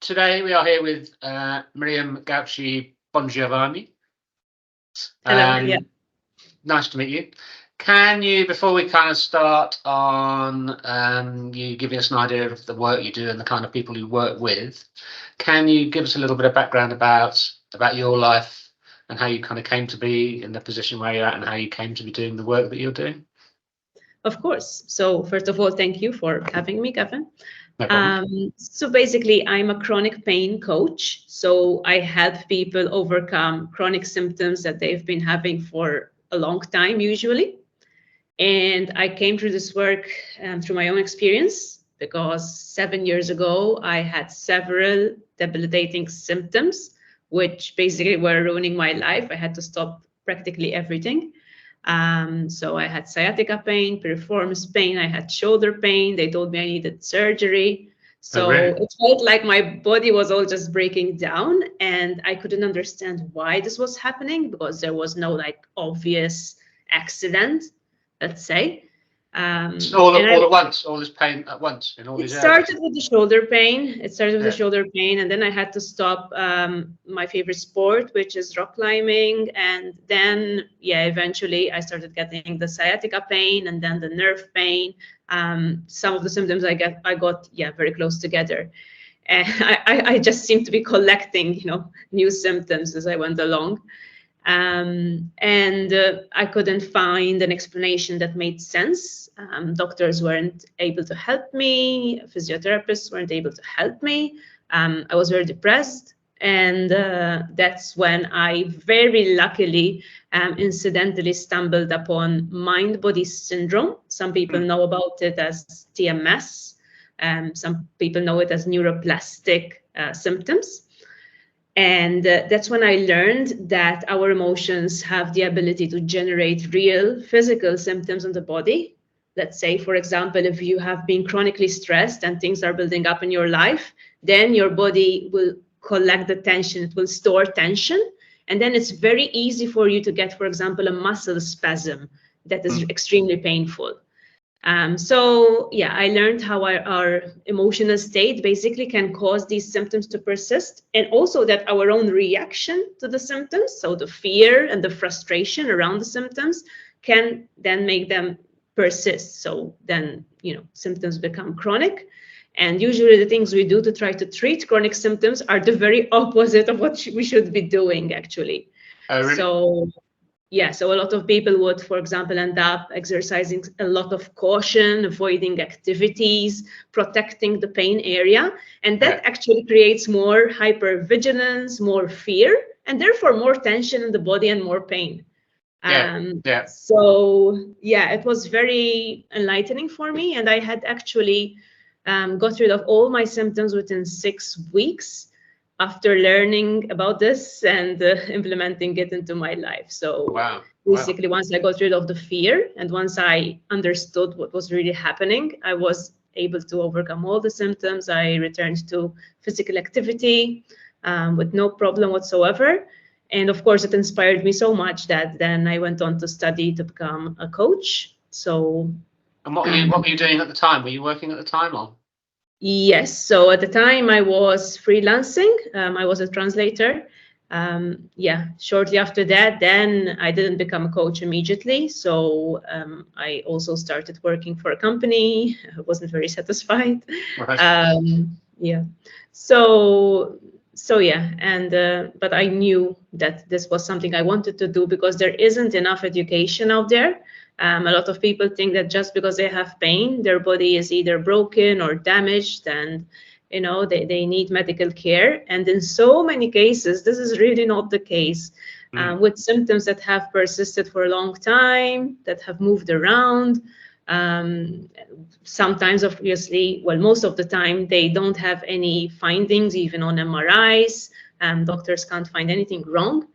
today we are here with Miriam Gauci Bongiovanni. Hello. Yeah. Nice to meet you. Can you, before we kind of start on you giving us an idea of the work you do and the kind of people you work with, can you give us a little bit of background about your life and how you kind of came to be in the position where you're at and how you came to be doing the work that you're doing? Of course. So first of all, thank you for having me, Kevin. No problem. So basically, I'm a chronic pain coach. So I help people overcome chronic symptoms that they've been having for a long time, usually. And I came through this work through my own experience, because 7 years ago, I had several debilitating symptoms, which basically were ruining my life. I had to stop practically everything. So I had sciatica pain, piriformis pain, I had shoulder pain. They told me I needed surgery. So Oh, really? it felt like my body was all just breaking down, and I couldn't understand why this was happening, because there was no like obvious accident, let's say. All at once, all this pain at once in all It these started areas. with the shoulder pain. It started with the Yeah. shoulder pain, and then I had to stop my favorite sport, which is rock climbing. And then, yeah, eventually I started getting the sciatica pain and then the nerve pain. Some of the symptoms I got, yeah, very close together. And I just seemed to be collecting, new symptoms as I went along. And I couldn't find an explanation that made sense. Doctors weren't able to help me. Physiotherapists weren't able to help me. I was very depressed. And that's when I very luckily, incidentally stumbled upon Mindbody syndrome. Some people know about it as TMS. Some people know it as neuroplastic symptoms. And that's when I learned that our emotions have the ability to generate real physical symptoms in the body. Let's say, for example, if you have been chronically stressed and things are building up in your life, then your body will collect the tension, it will store tension. And then it's very easy for you to get, for example, a muscle spasm that is extremely painful. So yeah, I learned how our emotional state basically can cause these symptoms to persist, and also that our own reaction to the symptoms, so the fear and the frustration around the symptoms, can then make them persist. So then, symptoms become chronic. And usually the things we do to try to treat chronic symptoms are the very opposite of what we should be doing, actually. Oh, really? So yeah, so a lot of people would, for example, end up exercising a lot of caution, avoiding activities, protecting the pain area. And that actually creates more hypervigilance, more fear, and therefore more tension in the body and more pain. So yeah, it was very enlightening for me. And I had actually got rid of all my symptoms within 6 weeks after learning about this and implementing it into my life. So basically, once I got rid of the fear and once I understood what was really happening, I was able to overcome all the symptoms. I returned to physical activity with no problem whatsoever. And of course, it inspired me so much that then I went on to study to become a coach. So. And what were you doing at the time? Were you working at the time or? Yes. So at the time I was freelancing. I was a translator. Shortly after that, then I didn't become a coach immediately. So I also started working for a company. I wasn't very satisfied. Right. So yeah, and but I knew that this was something I wanted to do because there isn't enough education out there. A lot of people think that just because they have pain, their body is either broken or damaged, and they need medical care. And in so many cases, this is really not the case. With symptoms that have persisted for a long time, that have moved around. Sometimes, obviously, well, most of the time, they don't have any findings, even on MRIs. Doctors can't find anything wrong.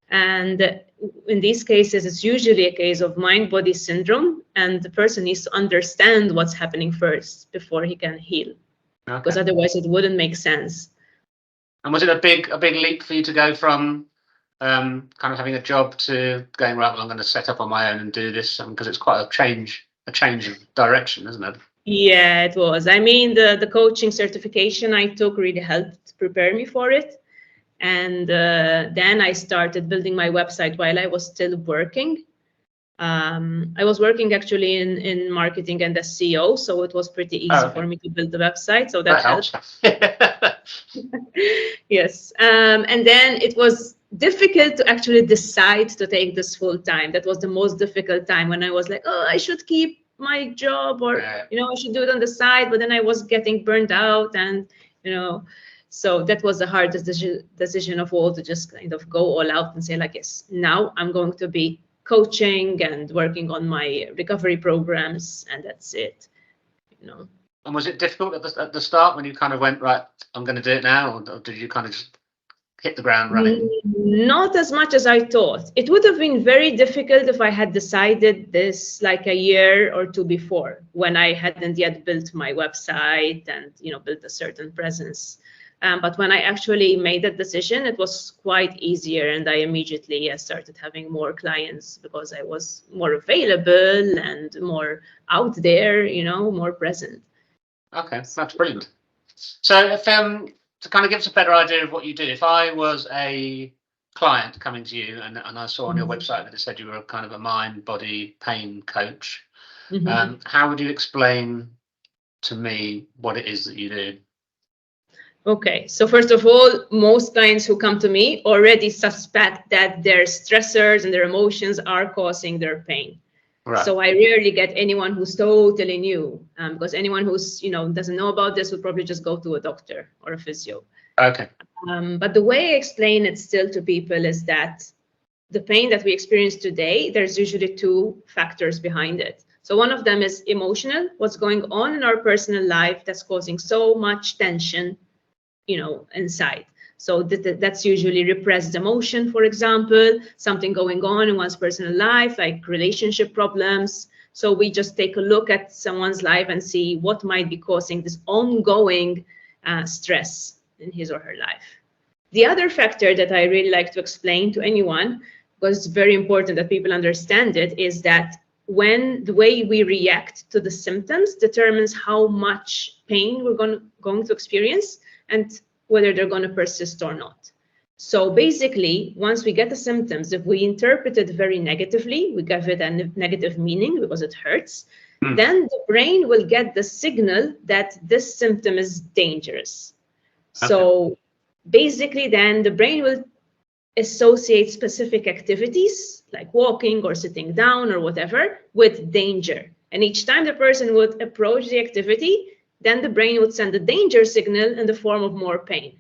And in these cases, it's usually a case of mind-body syndrome, and the person needs to understand what's happening first before he can heal, because otherwise it wouldn't make sense. And was it a big leap for you to go from kind of having a job to going, right, well, I'm going to set up on my own and do this? Because it's quite a change of direction, isn't it? Yeah, it was. I mean, the coaching certification I took really helped prepare me for it. And then I started building my website while I was still working. I was working actually in marketing and SEO, so it was pretty Oh, easy for okay. me to build the website, so that That helped. helps. Yes. And then it was difficult to actually decide to take this full time. That was the most difficult time when I was like, oh, I should keep my job, or, I should do it on the side. But then I was getting burned out, and, so that was the hardest decision of all, to just kind of go all out and say, like, yes, now I'm going to be coaching and working on my recovery programs, and that's it, you know. And was it difficult at the start when you kind of went, right, I'm going to do it now, or did you kind of just hit the ground running? Not as much as I thought. It would have been very difficult if I had decided this like a year or two before, when I hadn't yet built my website and, built a certain presence. But when I actually made that decision, it was quite easier, and I immediately started having more clients because I was more available and more out there, more present. Okay, that's brilliant. So if to kind of give us a better idea of what you do, if I was a client coming to you and I saw on your website that it said you were a kind of a mind, body, pain coach, how would you explain to me what it is that you do? Okay, so first of all, most clients who come to me already suspect that their stressors and their emotions are causing their pain. Right. So I rarely get anyone who's totally new, because anyone who's, doesn't know about this would probably just go to a doctor or a physio. Okay. But the way I explain it still to people is that the pain that we experience today, there's usually two factors behind it. So one of them is emotional, what's going on in our personal life that's causing so much tension, inside. So that's usually repressed emotion, for example, something going on in one's personal life, like relationship problems. So we just take a look at someone's life and see what might be causing this ongoing stress in his or her life. The other factor that I really like to explain to anyone, because it's very important that people understand it, is that when the way we react to the symptoms determines how much pain we're going to experience and whether they're going to persist or not. So basically, once we get the symptoms, if we interpret it very negatively, we give it a negative meaning because it hurts, then the brain will get the signal that this symptom is dangerous. So basically, then the brain will associate specific activities like walking or sitting down or whatever with danger. And each time the person would approach the activity, then the brain would send a danger signal in the form of more pain.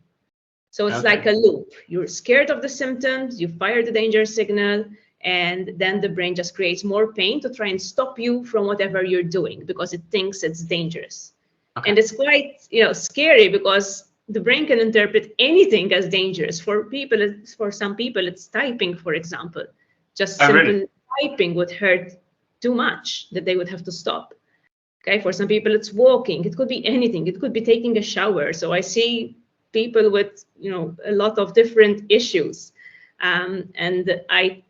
So it's like a loop. You're scared of the symptoms, you fire the danger signal, and then the brain just creates more pain to try and stop you from whatever you're doing because it thinks it's dangerous. And it's quite, scary, because the brain can interpret anything as dangerous. For some people, it's typing, for example. Just simple typing would hurt too much that they would have to stop. Okay, for some people, it's walking. It could be anything. It could be taking a shower. So I see people with, a lot of different issues, and I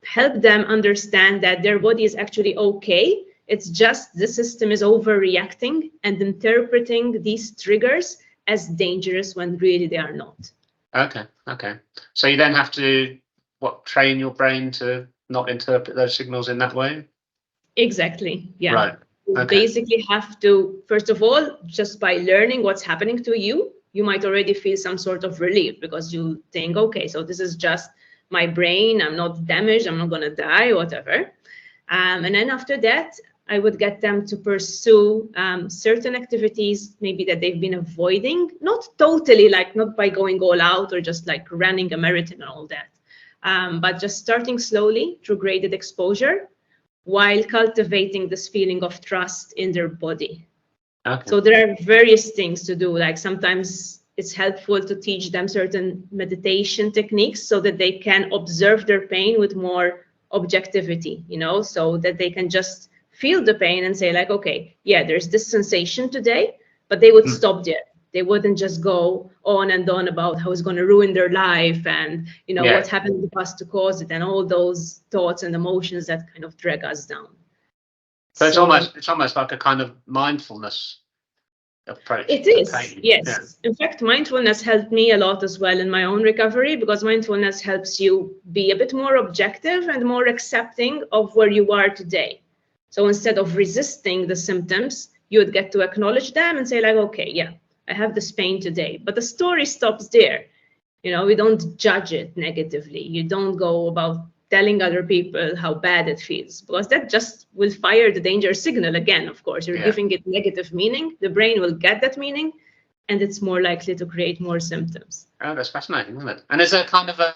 help them understand that their body is actually okay. It's just the system is overreacting and interpreting these triggers as dangerous when really they are not. Okay. So you then have to train your brain to not interpret those signals in that way? Exactly. Yeah. Right. You basically have to, first of all, just by learning what's happening to you, you might already feel some sort of relief, because you think, okay, so this is just my brain. I'm not damaged. I'm not going to die, whatever. And then after that, I would get them to pursue certain activities maybe that they've been avoiding, not totally, like not by going all out or just like running a marathon and all that, but just starting slowly through graded exposure while cultivating this feeling of trust in their body. So there are various things to do. Like sometimes it's helpful to teach them certain meditation techniques so that they can observe their pain with more objectivity, so that they can just feel the pain and say, like, okay, yeah, there's this sensation today, but they would stop there. They wouldn't just go on and on about how it's going to ruin their life and, what happened in the past to cause it, and all those thoughts and emotions that kind of drag us down. So So it's almost like a kind of mindfulness approach it to is, pain. Yeah. yes. In fact, mindfulness helped me a lot as well in my own recovery, because mindfulness helps you be a bit more objective and more accepting of where you are today. So instead of resisting the symptoms, you would get to acknowledge them and say like, okay, yeah, I have this pain today, but the story stops there. You know, we don't judge it negatively. You don't go about telling other people how bad it feels, because that just will fire the danger signal again. Of course, you're Yeah. giving it negative meaning. The brain will get that meaning, and it's more likely to create more symptoms. Oh, that's fascinating, isn't it? And is there kind of a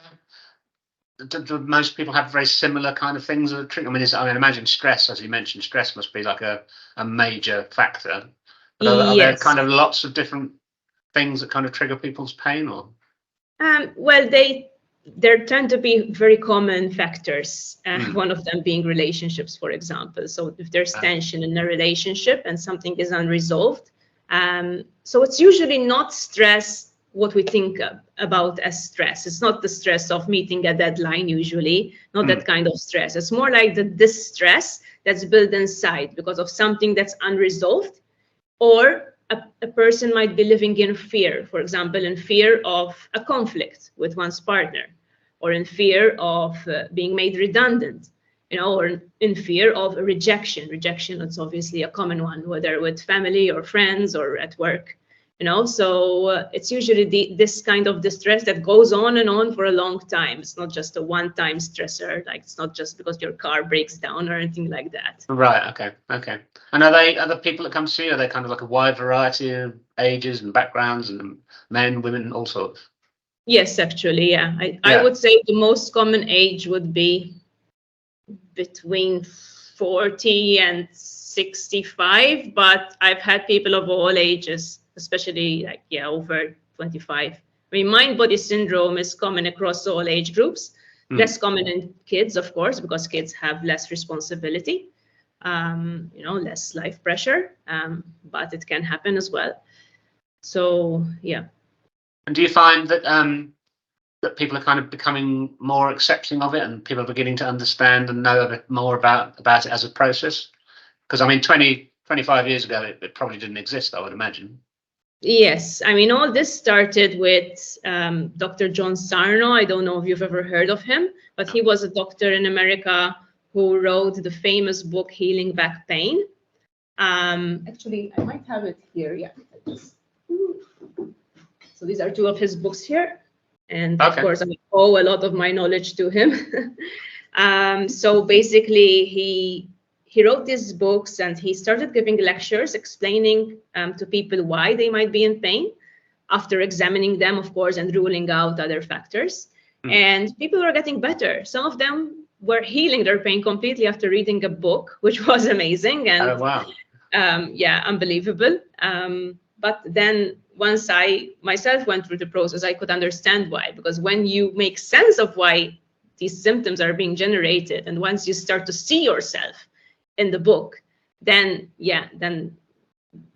do most people have very similar kind of things that trigger? I mean, I imagine stress, as you mentioned, stress must be like a major factor. But are there Yes. kind of lots of different things that kind of trigger people's pain, or? Well, there tend to be very common factors. Hmm. One of them being relationships, for example. So if there's tension in a relationship and something is unresolved, so it's usually not stress what we think about as stress. It's not the stress of meeting a deadline, usually, not that kind of stress. It's more like the distress that's built inside because of something that's unresolved, or a person might be living in fear, for example, in fear of a conflict with one's partner, or in fear of being made redundant, you know, or in fear of rejection. Rejection is obviously a common one, whether with family or friends or at work. You know, so it's usually this kind of distress that goes on and on for a long time. It's not just a one-time stressor. Like, it's not just because your car breaks down or anything like that. Right. Okay. And are the people that come to see you, are they kind of like a wide variety of ages and backgrounds, and men, women, all sorts? Yes, actually, yeah. I Yeah. would say the most common age would be between 40 and 65, but I've had people of all ages, especially like, yeah, over 25. I mean, mind-body syndrome is common across all age groups, less common in kids, of course, because kids have less responsibility, you know, less life pressure, but it can happen as well. So, yeah. And do you find that that people are kind of becoming more accepting of it, and people are beginning to understand and know a bit more about it as a process? Because I mean, 25 years ago, it probably didn't exist, I would imagine. Yes, I mean, all this started with Dr. John Sarno. I don't know if you've ever heard of him, but he was a doctor in America who wrote the famous book Healing Back Pain. Actually, I might have it here. Yeah. So these are two of his books here. And of course, I owe a lot of my knowledge to him. So basically, he wrote these books and he started giving lectures explaining to people why they might be in pain, after examining them, of course, and ruling out other factors. And people were getting better. Some of them were healing their pain completely after reading a book, which was amazing. And oh, wow. Yeah, unbelievable. But then once I myself went through the process, I could understand why. Because when you make sense of why these symptoms are being generated, and once you start to see yourself in the book, then yeah, then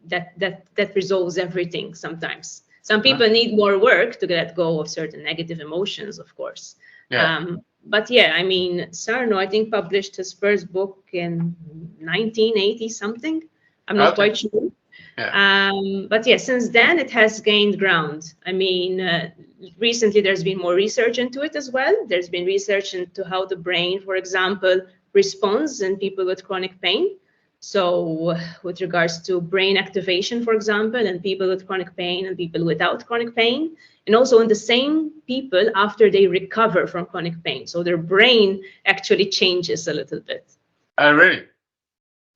that resolves everything. Sometimes some people need more work to let go of certain negative emotions, of course. Yeah. But yeah, I mean, Sarno, I think, published his first book in 1980 something. I'm not quite sure. Yeah. But yeah, since then it has gained ground. I mean, recently there's been more research into it as well. There's been research into how the brain, for example, responds in people with chronic pain. So with regards to brain activation, for example, in people with chronic pain and people without chronic pain, and also in the same people after they recover from chronic pain. So their brain actually changes a little bit. Oh, really?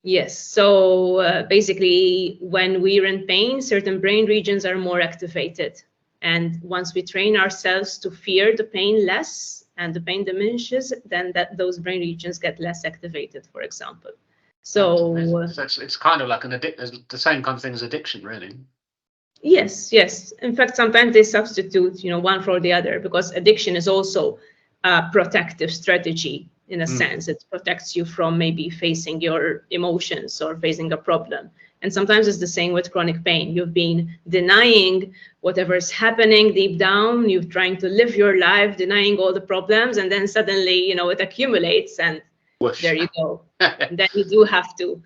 Yes. So basically, when we're in pain, certain brain regions are more activated. And once we train ourselves to fear the pain less and the pain diminishes, then those brain regions get less activated, for example. So it's kind of like the same kind of thing as addiction, really. Yes. In fact, sometimes they substitute, one for the other, because addiction is also a protective strategy in a sense. It protects you from maybe facing your emotions or facing a problem. And sometimes it's the same with chronic pain. You've been denying whatever's happening deep down. You're trying to live your life, denying all the problems, and then suddenly, it accumulates and Whoosh. there you go. And then you do have to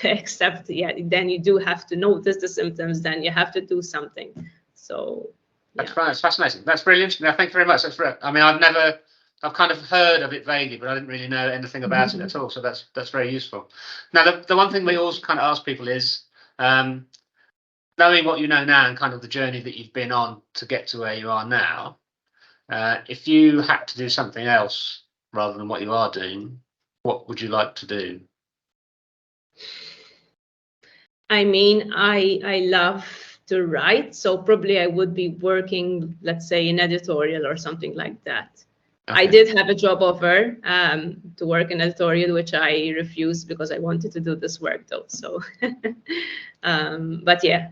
accept, then you do have to notice the symptoms, then you have to do something. So that's right. It's fascinating. That's really interesting. Thank you very much. I mean, I've kind of heard of it vaguely, but I didn't really know anything about it at all. So that's very useful. Now, the one thing we always kind of ask people is, knowing what you know now and kind of the journey that you've been on to get to where you are now, if you had to do something else rather than what you are doing, what would you like to do? I mean, I love to write, so probably I would be working, let's say, in editorial or something like that. Okay. I did have a job offer to work in editorial, which I refused because I wanted to do this work though. So, but yeah,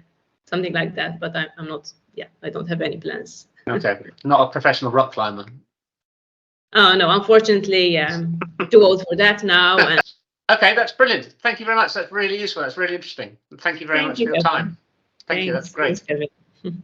something like that. But I'm not. Yeah, I don't have any plans. Okay, not a professional rock climber. Oh no, unfortunately, too old for that now. And okay, that's brilliant. Thank you very much. That's really useful. That's really interesting. Thank you very much for your time. Thank you. That's great. Thanks, Kevin.